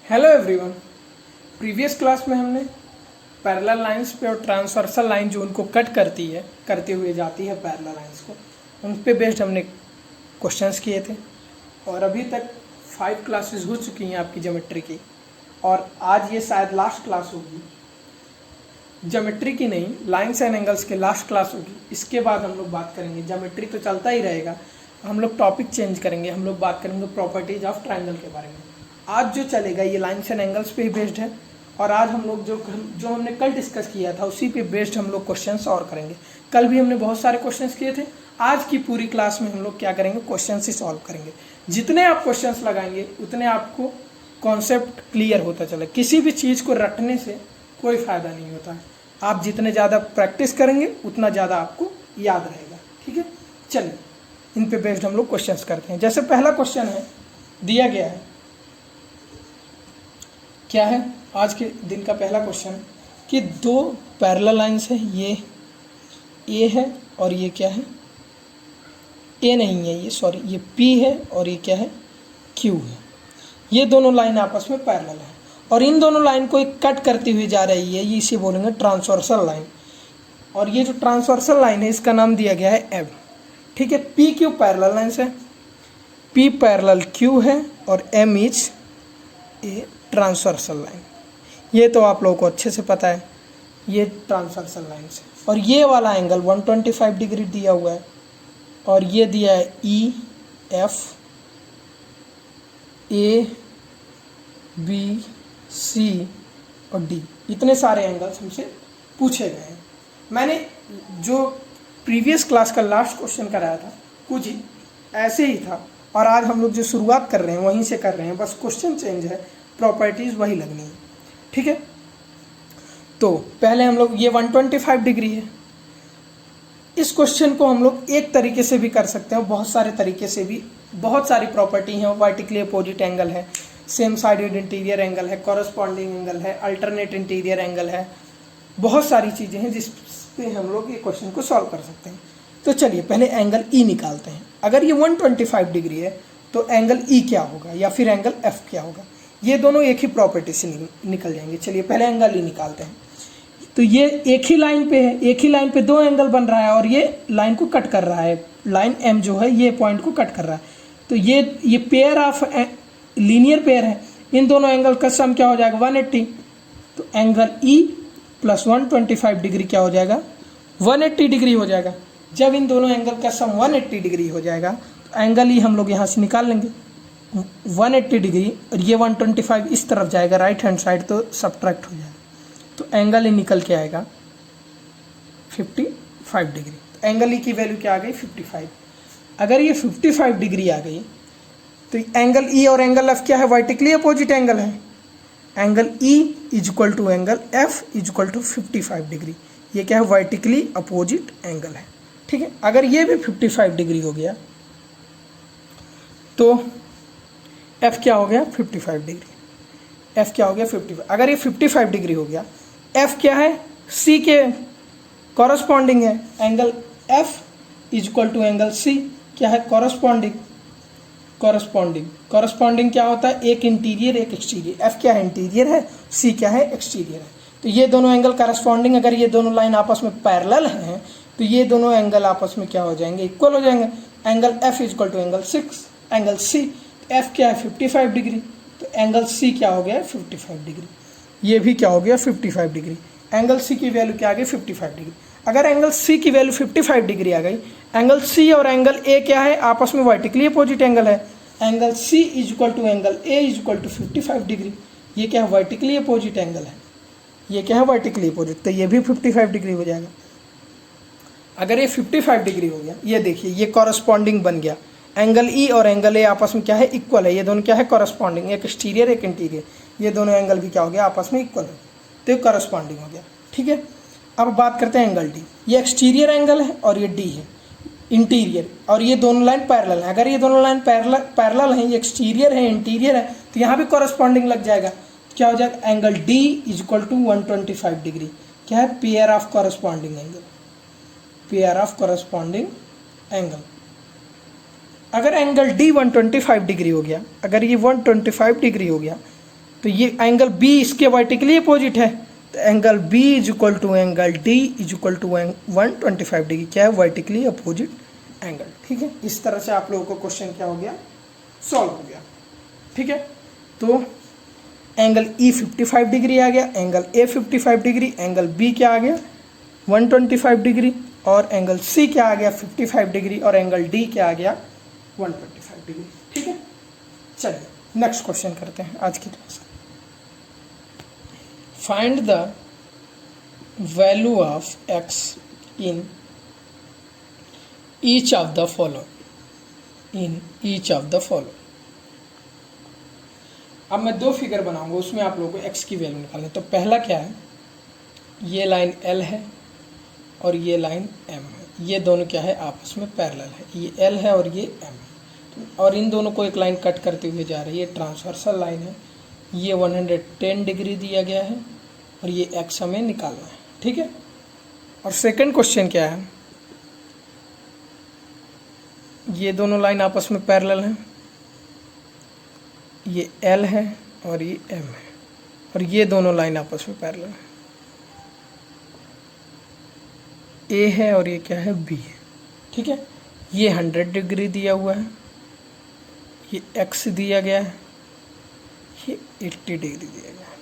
Hello everyone. Previous class में हमने parallel lines पे और ट्रांसवर्सल लाइन जो उनको कट करती है करते हुए जाती है पैरेलल लाइंस को, उन पे बेस्ड हमने क्वेश्चंस किए थे और अभी तक 5 क्लासेस हो चुकी हैं आपकी ज्योमेट्री की और आज ये शायद लास्ट क्लास होगी। ज्योमेट्री की नहीं, लाइंस एंड एंगल्स के लास्ट क्लास होगी। इसके बाद हम लोग बात करेंगे, ज्योमेट्री तो चलता ही रहेगा, हम लोग टॉपिक चेंज करेंगे, हम लोग बात करेंगे प्रॉपर्टीज ऑफ ट्राइंगल के बारे में। आज जो चलेगा ये लाइंस एंड एंगल्स पे ही बेस्ड है और आज हम लोग जो हमने कल डिस्कस किया था उसी पे बेस्ड हम लोग क्वेश्चन सॉल्व करेंगे। कल भी हमने बहुत सारे क्वेश्चंस किए थे, आज की पूरी क्लास में हम लोग क्या करेंगे, क्वेश्चंस ही सॉल्व करेंगे। जितने आप क्वेश्चंस लगाएंगे उतने आपको कॉन्सेप्ट क्लियर होता चले। किसी भी चीज़ को रटने से कोई फ़ायदा नहीं होता है, आप जितने ज़्यादा प्रैक्टिस करेंगे उतना ज़्यादा आपको याद रहेगा। ठीक है, चलिए इन पे बेस्ड हम लोग क्वेश्चंस करते हैं। जैसे पहला क्वेश्चन है, दिया गया है, क्या है आज के दिन का पहला क्वेश्चन कि दो पैरेलल लाइंस है, ये ए है और ये क्या है, ए नहीं है ये, सॉरी ये पी है और ये क्या है, क्यू है। ये दोनों लाइन आपस में पैरेलल है और इन दोनों लाइन को एक कट करती हुई जा रही है, ये इसे बोलेंगे ट्रांसवर्सल लाइन। और ये जो ट्रांसवर्सल लाइन है इसका नाम दिया गया है एम। ठीक है, पी क्यू पैरेलल लाइंस है, पी पैरेलल क्यू है और M is a transversal line. ये तो आप लोगों को अच्छे से पता है, ये ट्रांसवर्सल लाइन से। और ये वाला एंगल 125 डिग्री दिया हुआ है और ये दिया है ई एफ ए बी सी और डी। इतने सारे एंगल्स हमसे पूछे गए हैं। मैंने जो प्रीवियस क्लास का लास्ट क्वेश्चन कराया था कुछ ऐसे ही था और आज हम लोग जो शुरुआत कर रहे हैं वहीं से कर रहे हैं, बस क्वेश्चन चेंज है, प्रॉपर्टीज वही लगनी है। ठीक है, तो पहले हम लोग, ये 125 डिग्री है। इस क्वेश्चन को हम लोग एक तरीके से भी कर सकते हैं, बहुत सारे तरीके से भी, बहुत सारी प्रॉपर्टी हैं। वर्टिकली अपोजिट एंगल है, सेम साइडेड इंटीरियर एंगल है, कॉरस्पॉन्डिंग एंगल है, अल्टरनेट इंटीरियर एंगल है, बहुत सारी चीज़ें हैं जिस पे हम लोग ये क्वेश्चन को सॉल्व कर सकते हैं। तो चलिए पहले एंगल ई निकालते हैं। अगर ये 125 डिग्री है तो एंगल ई क्या होगा या फिर एंगल एफ क्या होगा, ये दोनों एक ही प्रॉपर्टी से निकल जाएंगे। चलिए पहले एंगल ई निकालते हैं। तो ये एक ही लाइन पे है, एक ही लाइन पे दो एंगल बन रहा है और ये लाइन को कट कर रहा है, लाइन एम जो है ये पॉइंट को कट कर रहा है। तो ये पेयर ऑफ लीनियर पेयर है, इन दोनों एंगल का सम क्या हो जाएगा, 180। तो एंगल ई प्लस 125 डिग्री क्या हो जाएगा, 180 डिग्री हो जाएगा। जब इन दोनों एंगल का सम 180 डिग्री हो जाएगा तो एंगल ई हम लोग यहाँ से निकाल लेंगे 180 डिग्री और ये 125 इस तरफ जाएगा राइट हैंड साइड, तो सब्ट्रैक्ट हो जाएगा। तो एंगल ई निकल के आएगा 55 डिग्री। तो एंगल ई की वैल्यू क्या आ गई, 55। अगर ये 55 डिग्री आ गई तो एंगल ई और एंगल एफ क्या है, वर्टिकली अपोजिट एंगल है। Angle E is equal to angle F is equal to 55 degree. ये क्या है, वर्टिकली अपोजिट एंगल है। ठीक है, अगर ये भी 55 डिग्री हो गया तो एफ क्या हो गया, 55 डिग्री। एफ क्या हो गया, 55। अगर ये 55 डिग्री हो गया, एफ क्या है, सी के कॉरस्पॉन्डिंग है। Angle F is equal to angle C क्या है, कॉरस्पॉन्डिंग। कॉरस्पॉन्डिंग क्या होता है, एक इंटीरियर एक एक्सटीरियर। एफ क्या है, इंटीरियर है, सी क्या है, एक्सटीरियर है। तो ये दोनों एंगल कॉरस्पॉन्डिंग, अगर ये दोनों लाइन आपस में पैरेलल हैं तो ये दोनों एंगल आपस में क्या हो जाएंगे, इक्वल हो जाएंगे। Angle F is equal to angle 6 angle C. F क्या है, 55 डिग्री, तो एंगल सी क्या हो गया, 55 डिग्री। ये भी क्या हो गया, 55 डिग्री। एंगल सी की वैल्यू क्या आ गई, 55 डिग्री। अगर एंगल सी की वैल्यू 55 डिग्री आ गई, एंगल सी और एंगल ए क्या है, आपस में वर्टिकली अपोजिट एंगल है। Angle C is equal to angle A is equal to 55 degree. ये क्या है, वर्टिकली अपोजिट एंगल है, ये क्या है, वर्टिकली अपोजिट, तो ये भी 55 डिग्री हो जाएगा। अगर ये 55 डिग्री हो गया, ये देखिए ये कॉरस्पॉन्डिंग बन गया। एंगल ई और एंगल ए आपस में क्या है, इक्वल है। ये दोनों क्या है, कॉरस्पॉन्डिंग, एक एक्सटीरियर एक इंटीरियर। ये दोनों एंगल भी क्या हो गया, आपस में इक्वल है, तो ये कॉरस्पॉन्डिंग हो गया। ठीक है, अब बात करते हैं एंगल डी। ये एक्सटीरियर एंगल है और ये डी है इंटीरियर, और ये दोनों लाइन पैरेलल है। अगर ये दोनों लाइन पैरेलल हैं, ये एक्सटीरियर है इंटीरियर है, तो यहाँ भी कॉरस्पॉन्डिंग लग जाएगा। क्या हो जाएगा, angle D is equal to 125 degree. क्या है, pair of corresponding angle, pair of corresponding angle. अगर एंगल डी 125 डिग्री हो गया, अगर ये 125 डिग्री हो गया तो ये एंगल बी इसके वर्टिकली अपोजिट है, तो angle B is equal to angle D is equal to 125 degree, क्या है, वर्टिकली अपोजिट एंगल। ठीक है, इस तरह से आप लोगों को क्वेश्चन क्या हो गया, सॉल्व हो गया। ठीक है, तो एंगल ई 55 डिग्री आ गया, angle A 55 degree, angle B क्या आ गया 125 डिग्री, और एंगल सी क्या आ गया 55 डिग्री, और एंगल डी क्या आ गया 125 डिग्री। ठीक है, चलिए नेक्स्ट क्वेश्चन करते हैं आज की क्लास का। Find the value of x in each of the following, in each of the following. अब मैं दो फिगर बनाऊंगा, उसमें आप लोगों को x की वैल्यू निकालनी है। तो पहला क्या है, ये लाइन L है और ये लाइन M है, ये दोनों क्या है, आपस में पैरेलल है, ये L है और ये M है, और इन दोनों को एक लाइन कट करते हुए जा रही है, ये ट्रांसवर्सल लाइन है, ये 110 डिग्री दिया गया है और ये x हमें निकालना है। ठीक है, और सेकंड क्वेश्चन क्या है, ये दोनों लाइन आपस में पैरेलल हैं, ये L है और ये M है, और ये दोनों लाइन आपस में पैरेलल है, A है और ये क्या है, B है। ठीक है, ये 100 डिग्री दिया हुआ है, ये x दिया गया है, ये 80 डिग्री दिया गया है।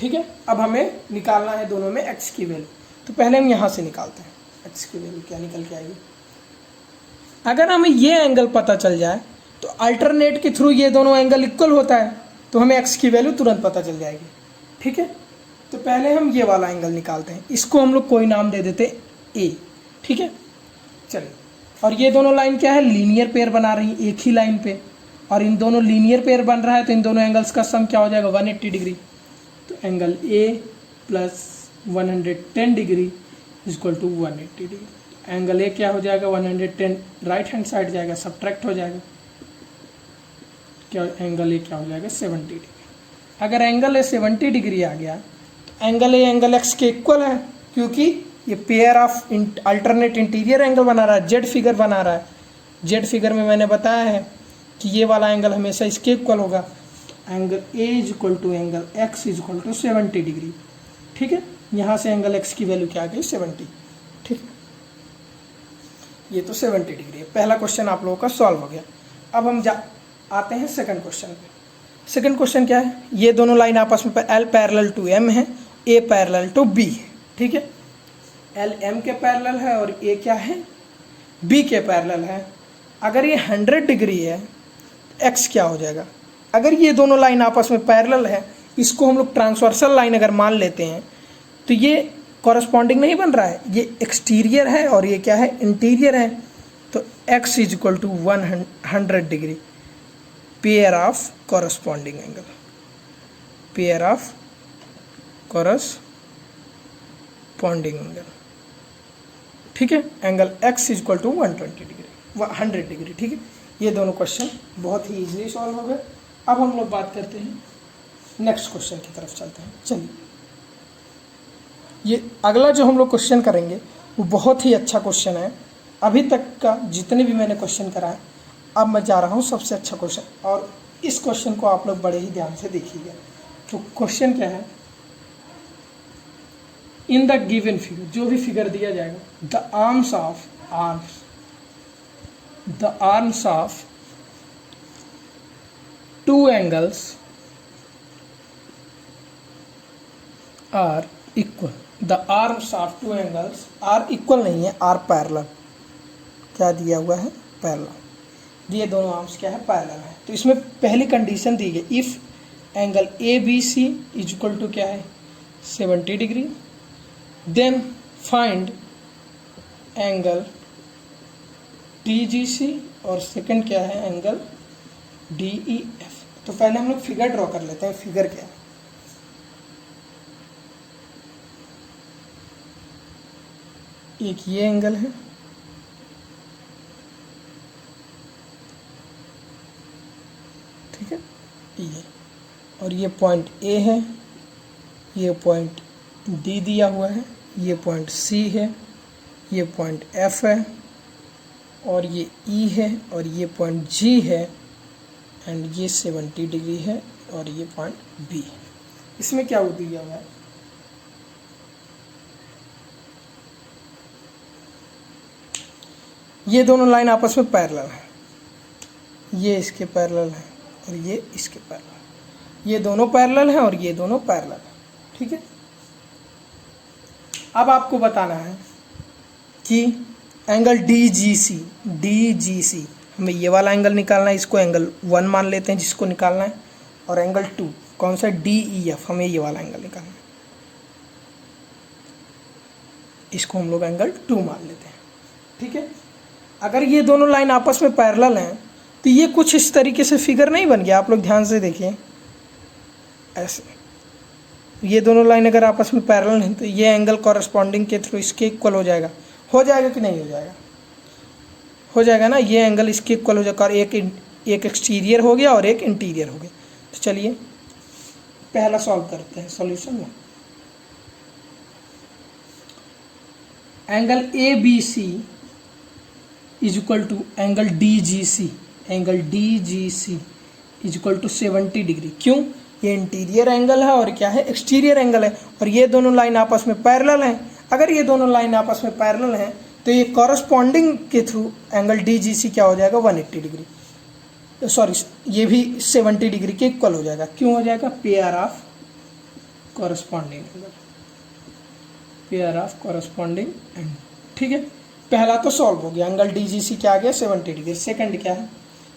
ठीक है, अब हमें निकालना है दोनों में x की वैल्यू। तो पहले हम यहाँ से निकालते हैं x की वैल्यू, क्या निकल के आएगी। अगर हमें ये एंगल पता चल जाए तो अल्टरनेट के थ्रू ये दोनों एंगल इक्वल होता है, तो हमें x की वैल्यू तुरंत पता चल जाएगी। ठीक है, तो पहले हम ये वाला एंगल निकालते हैं, इसको हम लोग कोई नाम दे देते a। ठीक है, चलिए, और ये दोनों लाइन क्या है, लीनियर पेयर बना रही है एक ही लाइन पे, और इन दोनों लीनियर पेयर बन रहा है, तो इन दोनों एंगल्स का सम क्या हो जाएगा 180 डिग्री। तो angle a plus 110 degree is equal to 180 degree. Angle A क्या हो जाएगा 110, राइट हैंड साइड जाएगा, सब्ट्रैक्ट हो जाएगा, क्या एंगल ए क्या हो जाएगा 70 डिग्री। अगर एंगल ए 70 डिग्री आ गया तो एंगल ए एंगल एक्स के इक्वल है, क्योंकि ये pair of alternate interior angle बना रहा है, जेड फिगर बना रहा है। जेड फिगर में मैंने बताया है कि ये वाला एंगल हमेशा इसके इक्वल होगा। Angle A is equal to angle X is equal to 70 degree. ठीक है, यहाँ से एंगल एक्स की वैल्यू क्या आ गई 70। ठीक है, ये तो 70 डिग्री है। पहला क्वेश्चन आप लोगों का सॉल्व हो गया। अब हम आते हैं सेकंड क्वेश्चन पे। सेकंड क्वेश्चन क्या है, ये दोनों लाइन आपस में L पैरेलल टू M है, A पैरेलल टू B है। ठीक है, L M के पैरेलल है और A क्या है, B के पैरेलल है। अगर ये 100 डिग्री है तो X क्या हो जाएगा। अगर ये दोनों लाइन आपस में पैरेलल है, इसको हम लोग ट्रांसवर्सल लाइन अगर मान लेते हैं, तो ये कॉरस्पॉन्डिंग नहीं बन रहा है, ये एक्सटीरियर है और ये क्या है, इंटीरियर है। तो x is equal to 100 degree, pair of corresponding angle, pair of corresponding angle. ठीक है, angle x is equal to 120 degree, 100 degree. ठीक है, ये दोनों क्वेश्चन बहुत ही इजीली सॉल्व हो गए। अब हम लोग बात करते हैं नेक्स्ट क्वेश्चन की तरफ चलते हैं। चलिए, ये अगला जो हम लोग क्वेश्चन करेंगे वो बहुत ही अच्छा क्वेश्चन है। अभी तक का जितने भी मैंने क्वेश्चन कराए, अब मैं जा रहा हूँ सबसे अच्छा क्वेश्चन, और इस क्वेश्चन को आप लोग बड़े ही ध्यान से देखिएगा। तो क्वेश्चन क्या है, इन द गिवन फिगर, जो भी फिगर दिया जाएगा, the arms of two angles are equal. The arms of two angles are equal नहीं है, आर पैरेलल। क्या दिया हुआ है, पैरेलल। ये दोनों आर्म्स क्या है, पैरेलल है। तो इसमें पहली कंडीशन दी गई, if angle A B C is equal to क्या है 70 degree, then find angle T G C, और सेकंड क्या है एंगल डी ई एफ। तो पहले हम लोग फिगर ड्रॉ कर लेते हैं। फिगर क्या है, एक ये एंगल है, ठीक है, ये, और ये पॉइंट ए है, ये पॉइंट डी दिया हुआ है, ये पॉइंट सी है, ये पॉइंट एफ है, और ये ई है, और ये पॉइंट जी है, एंड ये 70 डिग्री है, और ये पॉइंट बी। इसमें क्या दिया हुआ है, ये दोनों लाइन आपस में पैरेलल है, ये इसके पैरेलल है और ये इसके पैरेलल, ये दोनों पैरेलल हैं और ये दोनों पैरेलल हैं, ठीक है। अब आपको बताना है कि एंगल DGC हमें ये वाला एंगल निकालना है, इसको एंगल 1 मान लेते हैं जिसको निकालना है, और एंगल 2 कौन सा, DEF, हमें ये वाला एंगल निकालना है, इसको हम लोग एंगल 2 मान लेते हैं, ठीक है। अगर ये दोनों लाइन आपस में पैरेलल हैं तो ये कुछ इस तरीके से फिगर नहीं बन गया, आप लोग ध्यान से देखिए, ऐसे ये दोनों लाइन अगर आपस में पैरेलल हैं तो ये एंगल कॉरस्पॉन्डिंग के थ्रू इसके इक्वल हो जाएगा कि नहीं हो जाएगा, हो जाएगा ना, ये एंगल इसके इक्वल हो जाएगा, और एक एक्सटीरियर हो गया और एक इंटीरियर हो गया। तो चलिए पहला सॉल्व करते हैं सॉल्यूशन में। Angle ABC is equal to angle DGC is equal to 70 degree. क्यों, ये इंटीरियर एंगल है और क्या है, एक्सटीरियर एंगल है, और ये दोनों लाइन आपस में पैरेलल हैं। अगर ये दोनों लाइन आपस में पैरेलल हैं तो ये कॉरस्पॉन्डिंग के थ्रू एंगल DGC क्या हो जाएगा, 180 डिग्री, सॉरी ये भी 70 डिग्री के इक्वल हो जाएगा। क्यों हो जाएगा, pair of corresponding angle, pair of corresponding angle, ठीक है। पहला तो सॉल्व हो गया, एंगल DGC क्या आ गया, 70 डिग्री। सेकंड क्या है,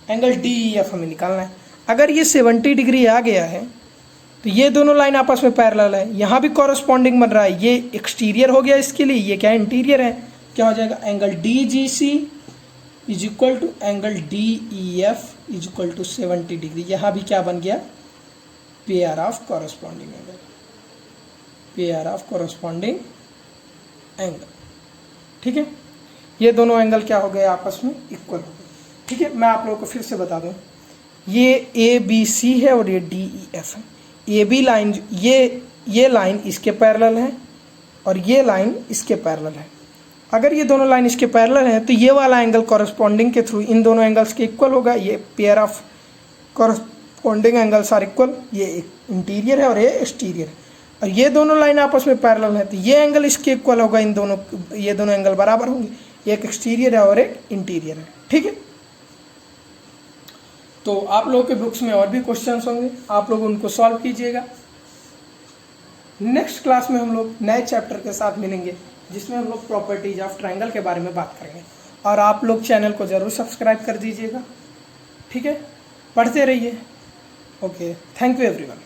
एंगल DEF हमें निकालना है। अगर ये 70 डिग्री आ गया है तो ये दोनों लाइन आपस में पैरेलल है, यहाँ भी कॉरस्पॉन्डिंग बन रहा है, ये एक्सटीरियर हो गया इसके लिए, ये क्या है, इंटीरियर है। क्या हो जाएगा, angle DGC is equal to angle DEF is equal to 70 degree. यहाँ भी क्या बन गया, pair of corresponding angle, pair of corresponding angle, ठीक है। ये दोनों एंगल क्या हो गए, आपस में इक्वल हो गए, ठीक है। मैं आप लोगों को फिर से बता दूं, ये ABC है और ये DEF है। AB लाइन, ये लाइन इसके पैरेलल है और ये लाइन इसके पैरेलल है। अगर ये दोनों लाइन इसके पैरेलल हैं तो ये वाला एंगल कॉरस्पॉन्डिंग के थ्रू इन दोनों एंगल्स के इक्वल होगा। ये pair of corresponding angles are equal, ये एक इंटीरियर है और ये एक्सटीरियर है, और ये दोनों लाइन आपस में पैरेलल है तो ये एंगल इसके इक्वल होगा, इन दोनों, ये दोनों एंगल बराबर होंगे, एक एक्सटीरियर है और एक इंटीरियर है, ठीक है। तो आप लोगों के बुक्स में और भी क्वेश्चंस होंगे, आप लोग उनको सॉल्व कीजिएगा। नेक्स्ट क्लास में हम लोग नए चैप्टर के साथ मिलेंगे जिसमें हम लोग प्रॉपर्टीज ऑफ ट्रायंगल के बारे में बात करेंगे, और आप लोग चैनल को ज़रूर सब्सक्राइब कर दीजिएगा, ठीक है। पढ़ते रहिए। Okay, thank you everyone.